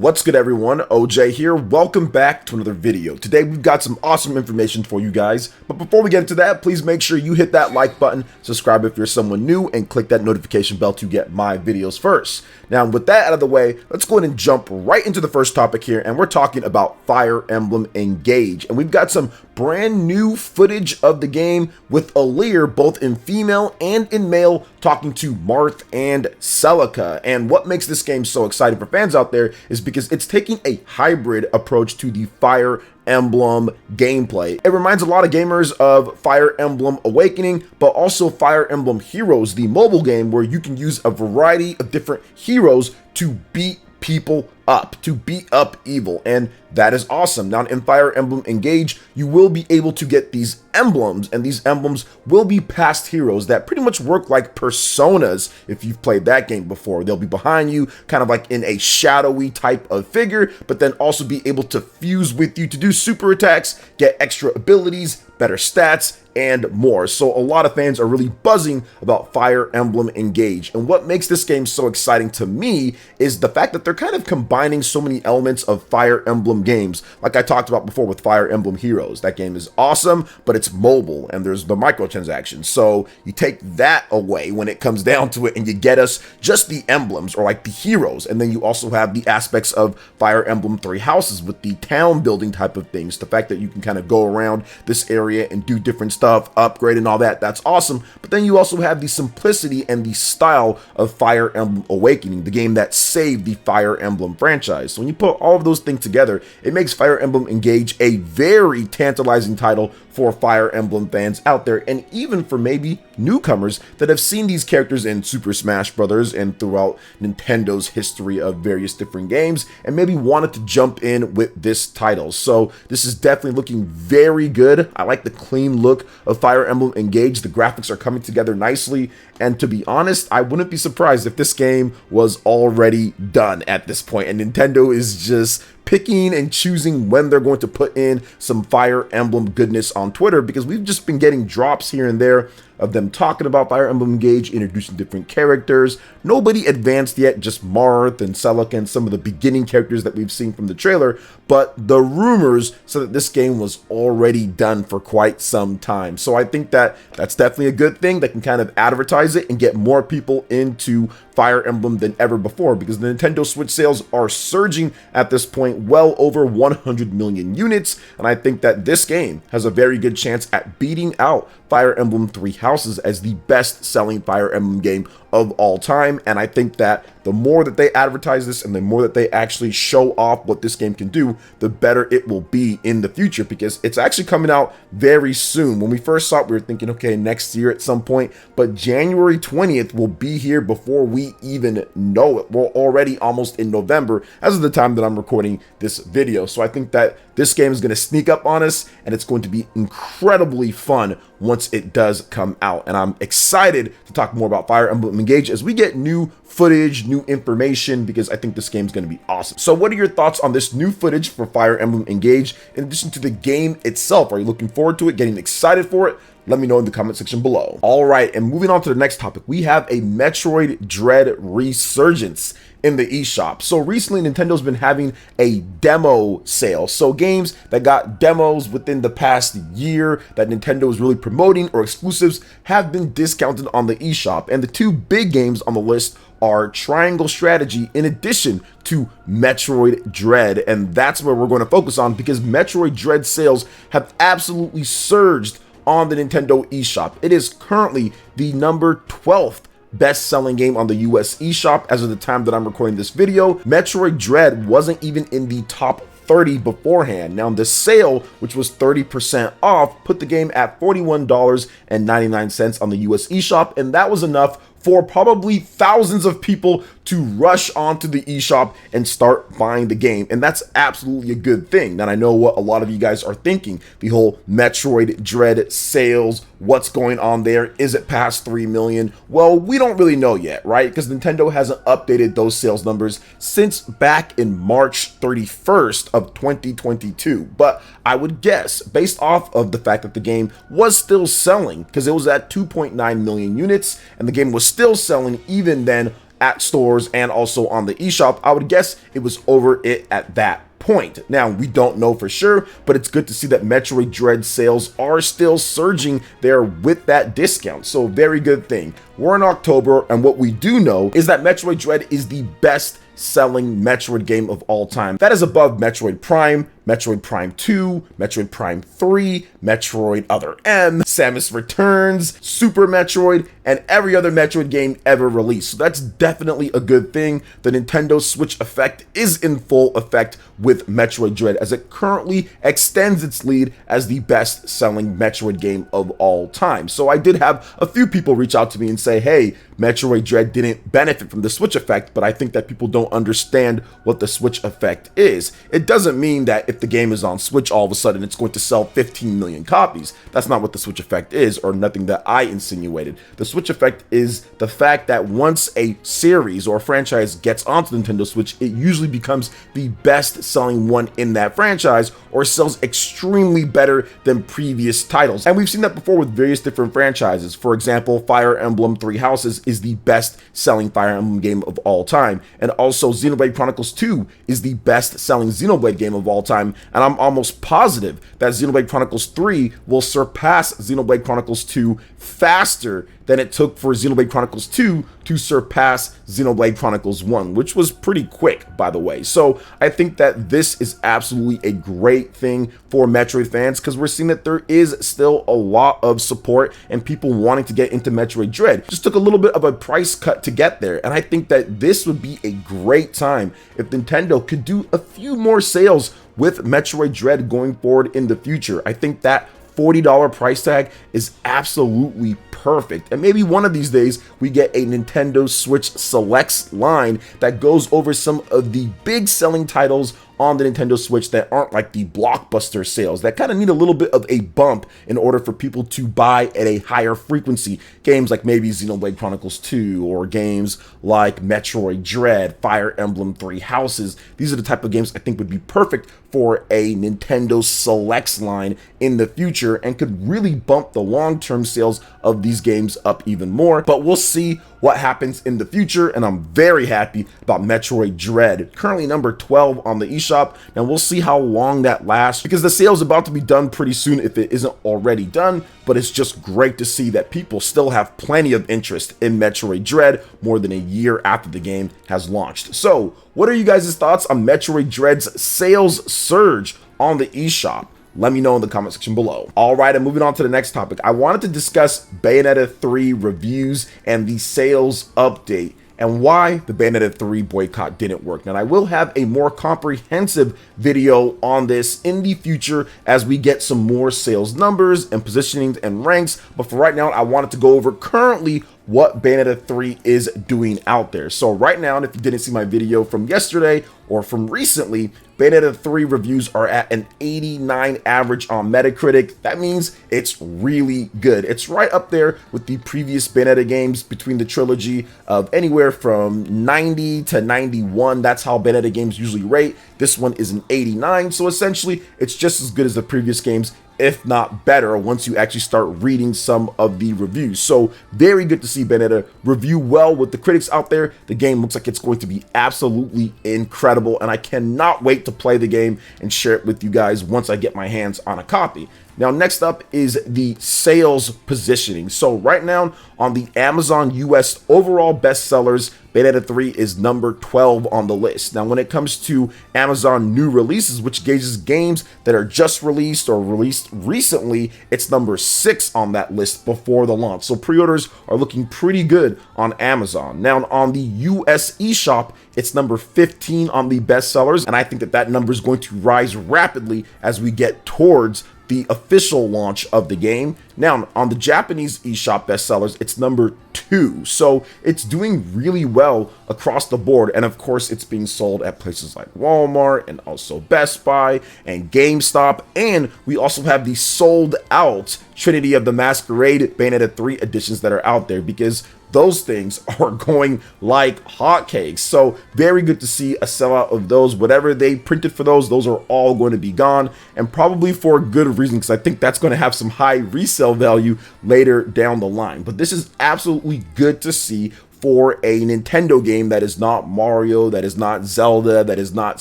What's good, everyone? OJ here. Welcome back to another video. Today we've got some awesome information for you guys, but before we get into that, please make sure you hit that like button, subscribe if you're someone new, and click that notification bell to get my videos first. Now, with that out of the way, let's go ahead and jump right into the first topic here, and we're talking about Fire Emblem Engage. And we've got some brand new footage of the game with Alear, both in female and in male, talking to Marth and Celica. And what makes this game so exciting for fans out there is because it's taking a hybrid approach to the Fire Emblem gameplay. It reminds a lot of gamers of Fire Emblem Awakening, but also Fire Emblem Heroes, the mobile game where you can use a variety of different heroes to beat people up, to beat up evil, and that is awesome. Now in Fire Emblem Engage, you will be able to get these emblems, and these emblems will be past heroes that pretty much work like personas if you've played that game before. They'll be behind you, kind of like in a shadowy type of figure, but then also be able to fuse with you to do super attacks, get extra abilities, better stats, and more. So a lot of fans are really buzzing about Fire Emblem Engage, and what makes this game so exciting to me is the fact that they're kind of combining so many elements of Fire Emblem games, like I talked about before with Fire Emblem Heroes. That game is awesome, but it's mobile and there's the microtransactions, so you take that away when it comes down to it and you get us just the emblems, or like the heroes, and then you also have the aspects of Fire Emblem Three Houses with the town building type of things, the fact that you can kind of go around this area and do different stuff, upgrade and all that. That's awesome. But then you also have the simplicity and the style of Fire Emblem Awakening, the game that saved the Fire Emblem franchise. So when you put all of those things together, it makes Fire Emblem Engage a very tantalizing title for Fire Emblem fans out there, and even for maybe newcomers that have seen these characters in Super Smash Bros. And throughout Nintendo's history of various different games, and maybe wanted to jump in with this title. So this is definitely looking very good. I like the clean look of Fire Emblem Engage. The graphics are coming together nicely, and to be honest, I wouldn't be surprised if this game was already done at this point, and Nintendo is just picking and choosing when they're going to put in some Fire Emblem goodness on Twitter, because we've just been getting drops here and there of them talking about Fire Emblem Engage, introducing different characters. Nobody advanced yet, just Marth and Celica and some of the beginning characters that we've seen from the trailer, but the rumors said that this game was already done for quite some time. So I think that that's definitely a good thing. That can kind of advertise it and get more people into Fire Emblem than ever before, because the Nintendo Switch sales are surging at this point, well over 100 million units, and I think that this game has a very good chance at beating out Fire Emblem Three Houses as the best-selling Fire Emblem game of all time. And I think that the more that they advertise this and the more that they actually show off what this game can do, the better it will be in the future, because it's actually coming out very soon. When we first saw it, we were thinking, okay, next year at some point, but January 20th will be here before we even know it. We're already almost in November as of the time that I'm recording this video. So I think that this game is going to sneak up on us, and it's going to be incredibly fun once it does come out. And I'm excited to talk more about Fire Emblem Engage as we get new footage, new information, because I think this game is going to be awesome. So what are your thoughts on this new footage for Fire Emblem Engage in addition to the game itself? Are you looking forward to it, getting excited for it? Let me know in the comment section below. All right, and moving on to the next topic, we have a Metroid Dread resurgence in the eShop. So recently, Nintendo's been having a demo sale. So games that got demos within the past year that Nintendo is really promoting, or exclusives, have been discounted on the eShop. And the two big games on the list are Triangle Strategy in addition to Metroid Dread. And that's where we're going to focus on, because Metroid Dread sales have absolutely surged on the Nintendo eShop. It is currently the number 12th best-selling game on the US eShop as of the time that I'm recording this video. Metroid Dread wasn't even in the top 30 beforehand. Now the sale, which was 30% off, put the game at $41.99 on the US eShop, and that was enough for probably thousands of people to rush onto the eShop and start buying the game. And that's absolutely a good thing. Now I know what a lot of you guys are thinking, the whole Metroid Dread sales, what's going on there? Is it past 3 million? Well, we don't really know yet, right? Because Nintendo hasn't updated those sales numbers since back in March 31st of 2022. But I would guess, based off of the fact that the game was still selling, because it was at 2.9 million units, and the game was still selling even then at stores and also on the eShop, I would guess it was over it at that point. Now, we don't know for sure, but it's good to see that Metroid Dread sales are still surging there with that discount. So very good thing. We're in October, and what we do know is that Metroid Dread is the best selling Metroid game of all time. That is above Metroid Prime, Metroid Prime 2, Metroid Prime 3, Metroid Other M, Samus Returns, Super Metroid, and every other Metroid game ever released. So that's definitely a good thing. The Nintendo Switch effect is in full effect with Metroid Dread, as it currently extends its lead as the best selling Metroid game of all time. So I did have a few people reach out to me and say, hey, Metroid Dread didn't benefit from the Switch effect, but I think that people don't understand what the Switch effect is. It doesn't mean that if the game is on Switch, all of a sudden it's going to sell 15 million copies. That's not what the Switch effect is, or nothing that I insinuated. The Switch effect is the fact that once a series or a franchise gets onto Nintendo Switch, it usually becomes the best selling one in that franchise, or sells extremely better than previous titles. And we've seen that before with various different franchises. For example, Fire Emblem Three Houses is the best selling Fire Emblem game of all time. And also Xenoblade Chronicles 2 is the best selling Xenoblade game of all time. And I'm almost positive that Xenoblade Chronicles 3 will surpass Xenoblade Chronicles 2 faster than it took for Xenoblade Chronicles 2 to surpass Xenoblade Chronicles 1, which was pretty quick, by the way. So I think that this is absolutely a great thing for Metroid fans, because we're seeing that there is still a lot of support and people wanting to get into Metroid Dread. Just took a little bit of a price cut to get there, and I think that this would be a great time if Nintendo could do a few more sales with Metroid Dread going forward in the future. I think that $40 price tag is absolutely perfect, and maybe one of these days we get a Nintendo Switch Selects line that goes over some of the big selling titles on the Nintendo Switch that aren't like the blockbuster sales, that kind of need a little bit of a bump in order for people to buy at a higher frequency. Games like maybe Xenoblade Chronicles 2, or games like Metroid Dread, Fire Emblem Three Houses. These are the type of games I think would be perfect for a Nintendo Selects line in the future, and could really bump the long-term sales of these games up even more. But we'll see what happens in the future, and I'm very happy about Metroid Dread, currently number 12 on the eShop. Now we'll see how long that lasts, because the sale is about to be done pretty soon if it isn't already done. But it's just great to see that people still have plenty of interest in Metroid Dread more than a year after the game has launched. So what are you guys' thoughts on Metroid Dread's sales surge on the eShop? Let me know in the comment section below. All right, and moving on to the next topic, I wanted to discuss Bayonetta 3 reviews and the sales update, and why the Bayonetta 3 boycott didn't work. Now, I will have a more comprehensive video on this in the future as we get some more sales numbers and positionings and ranks, but for right now, I wanted to go over currently what Bayonetta 3 is doing out there. So right now, and if you didn't see my video from yesterday or from recently, Bayonetta 3 reviews are at an 89 average on Metacritic. That means it's really good. It's right up there with the previous Bayonetta games between the trilogy of anywhere from 90 to 91. That's how Bayonetta games usually rate. This one is an 89, so essentially it's just as good as the previous games, if not better, once you actually start reading some of the reviews. So very good to see Bayonetta review well with the critics out there. The game looks like it's going to be absolutely incredible, and I cannot wait to play the game and share it with you guys once I get my hands on a copy. Now, next up is the sales positioning. So right now on the Amazon US overall bestsellers, Bayonetta 3 is number 12 on the list. Now, when it comes to Amazon new releases, which gauges games that are just released or released recently, it's number 6 on that list before the launch. So pre-orders are looking pretty good on Amazon. Now, on the US eShop, it's number 15 on the bestsellers, and I think that that number is going to rise rapidly as we get towards the official launch of the game. Now, on the Japanese eShop bestsellers, it's number 2. So it's doing really well across the board. And of course, it's being sold at places like Walmart and also Best Buy and GameStop. And we also have the sold out Trinity of the Masquerade Bayonetta 3 editions that are out there, because those things are going like hotcakes. So very good to see a sellout of those. Whatever they printed for those are all going to be gone, and probably for a good reason, because I think that's going to have some high resale value later down the line. But this is absolutely good to see for a Nintendo game that is not Mario, that is not Zelda, that is not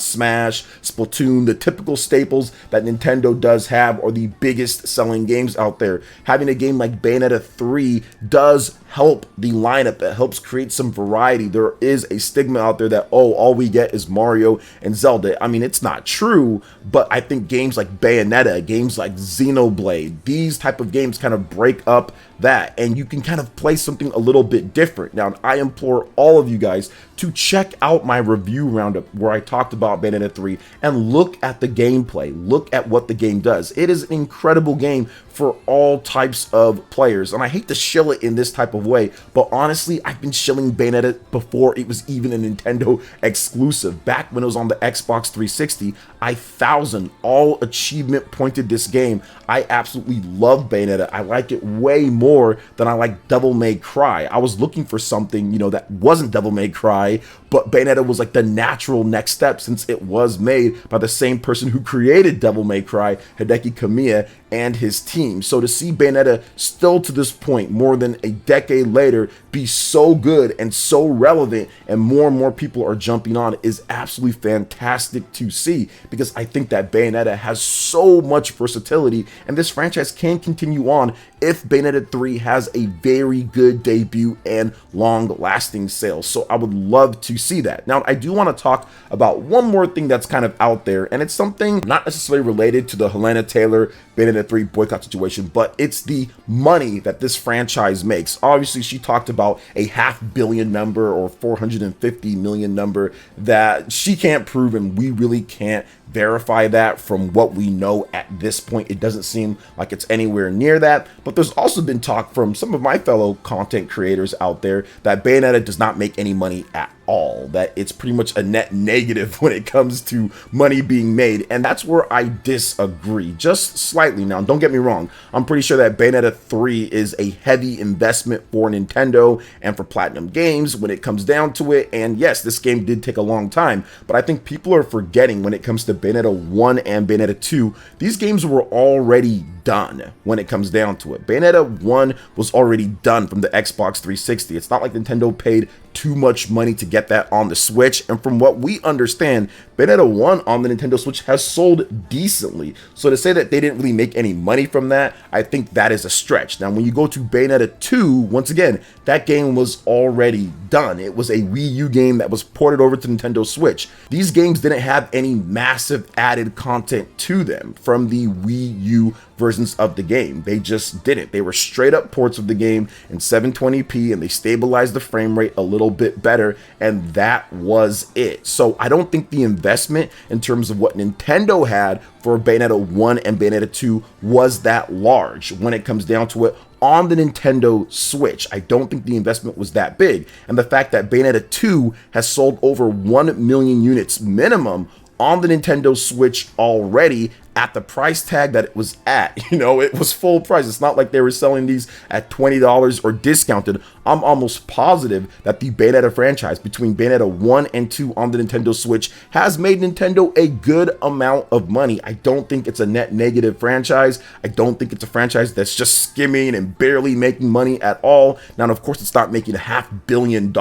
Smash, Splatoon, the typical staples that Nintendo does have are the biggest selling games out there. Having a game like Bayonetta 3 does help the lineup. It helps create some variety. There is a stigma out there that, oh, all we get is Mario and Zelda. I mean, it's not true, but I think games like Bayonetta, games like Xenoblade, these type of games kind of break up that, and you can kind of play something a little bit different. Now, I implore all of you guys to check out my review roundup where I talked about Bayonetta 3 and look at the gameplay, look at what the game does. It is an incredible game for all types of players, and I hate to shill it in this type of way, but honestly, I've been shilling Bayonetta before it was even a Nintendo exclusive. Back when it was on the Xbox 360, I all achievement pointed this game. I absolutely love Bayonetta. I like it way more than I like Devil May Cry. I was looking for something, that wasn't Devil May Cry, but Bayonetta was like the natural next step since it was made by the same person who created Devil May Cry, Hideki Kamiya, and his team. So to see Bayonetta still to this point, more than a decade later, be so good and so relevant and more people are jumping on is absolutely fantastic to see, because I think that Bayonetta has so much versatility and this franchise can continue on if Bayonetta 3 has a very good debut and long-lasting sales. So I would love to see that. Now, I do want to talk about one more thing that's kind of out there, and it's something not necessarily related to the Helena Taylor Bayonetta 3 boycott situation, but it's the money that this franchise makes. Obviously, she talked about a $500 million number or 450 million number that she can't prove, and we really can't verify that from what we know at this point. It doesn't seem like it's anywhere near that, but there's also been talk from some of my fellow content creators out there that Bayonetta does not make any money at all, that it's pretty much a net negative when it comes to money being made, and that's where I disagree just slightly. Now, don't get me wrong, I'm pretty sure that Bayonetta 3 is a heavy investment for Nintendo and for Platinum Games when it comes down to it, and yes, this game did take a long time, but I think people are forgetting when it comes to Bayonetta 1 and Bayonetta 2, these games were already done when it comes down to it. Bayonetta 1 was already done from the Xbox 360. It's not like Nintendo paid too much money to get that on the Switch, and from what we understand, Bayonetta 1 on the Nintendo Switch has sold decently. So to say that they didn't really make any money from that, I think that is a stretch. Now, when you go to Bayonetta 2, once again, that game was already done. It was a Wii U game that was ported over to Nintendo Switch. These games didn't have any massive added content to them from the Wii U versions of the game. They just didn't. They were straight up ports of the game in 720p, and they stabilized the frame rate a little bit better, and that was it. So I don't think the investment in terms of what Nintendo had for Bayonetta 1 and Bayonetta 2 was that large when it comes down to it on the Nintendo Switch. I don't think the investment was that big, and the fact that Bayonetta 2 has sold over 1 million units minimum on the Nintendo Switch already at the price tag that it was at. It was full price. It's not like they were selling these at $20 or discounted. I'm almost positive that the Bayonetta franchise, between Bayonetta 1 and 2 on the Nintendo Switch, has made Nintendo a good amount of money. I don't think it's a net negative franchise. I don't think it's a franchise that's just skimming and barely making money at all. Now, of course, it's not making $500 million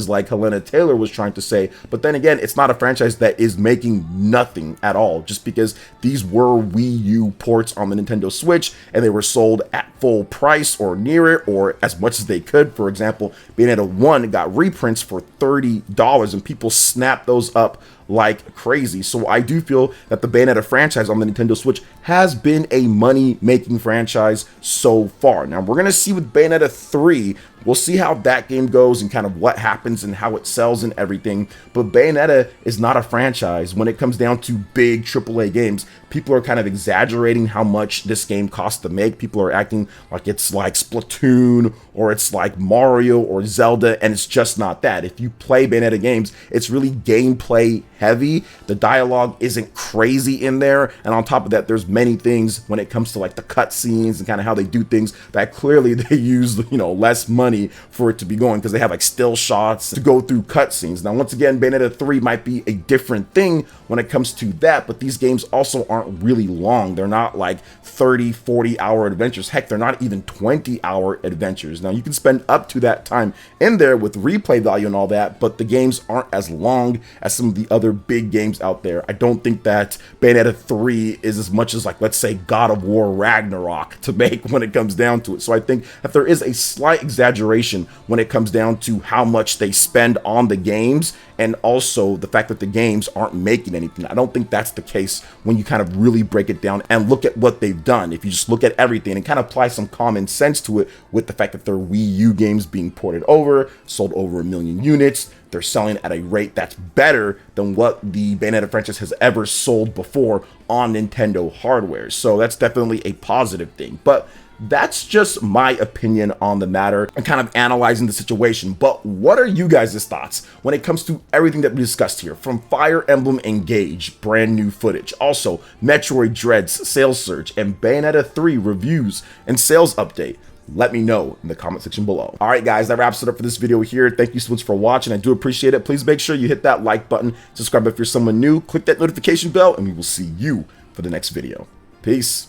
like Helena Taylor was trying to say, but then again, it's not a franchise that is making nothing at all, just because these were Wii U ports on the Nintendo Switch and they were sold at full price or near it, or as much as they could. For example, Bayonetta 1 got reprints for $30 and people snapped those up like crazy. So I do feel that the Bayonetta franchise on the Nintendo Switch has been a money-making franchise so far. Now, we're going to see with Bayonetta 3, we'll see how that game goes and kind of what happens and how it sells and everything. But Bayonetta is not a franchise when it comes down to big AAA games. People are kind of exaggerating how much this game costs to make. People are acting like it's like Splatoon or it's like Mario or Zelda, and it's just not that. If you play Bayonetta games, it's really gameplay heavy. The dialogue isn't crazy in there, and on top of that, there's many things when it comes to like the cutscenes and kind of how they do things that clearly they use, you know, less money for it to be going, because they have like still shots to go through cutscenes. Now, once again, Bayonetta 3 might be a different thing when it comes to that, but these games also aren't really long. They're not like 30, 40-hour adventures. Heck, they're not even 20-hour adventures. Now, you can spend up to that time in there with replay value and all that, but the games aren't as long as some of the other big games out there. I don't think that Bayonetta 3 is as much as, like, let's say God of War Ragnarok to make when it comes down to it. So I think that there is a slight exaggeration when it comes down to how much they spend on the games, and also the fact that the games aren't making anything. I don't think that's the case when you kind of really break it down and look at what they've done. If you just look at everything and kind of apply some common sense to it, with the fact that they're Wii U games being ported over, sold over 1 million units, they're selling at a rate that's better than what the Bayonetta franchise has ever sold before on Nintendo hardware. So that's definitely a positive thing. But that's just my opinion on the matter and kind of analyzing the situation. But what are you guys' thoughts when it comes to everything that we discussed here, from Fire Emblem Engage, brand new footage, also Metroid Dread's sales surge, and Bayonetta 3 reviews and sales update? Let me know in the comment section below. All right, guys, that wraps it up for this video here. Thank you so much for watching. I do appreciate it. Please make sure you hit that like button, subscribe if you're someone new, click that notification bell, and we will see you for the next video. Peace.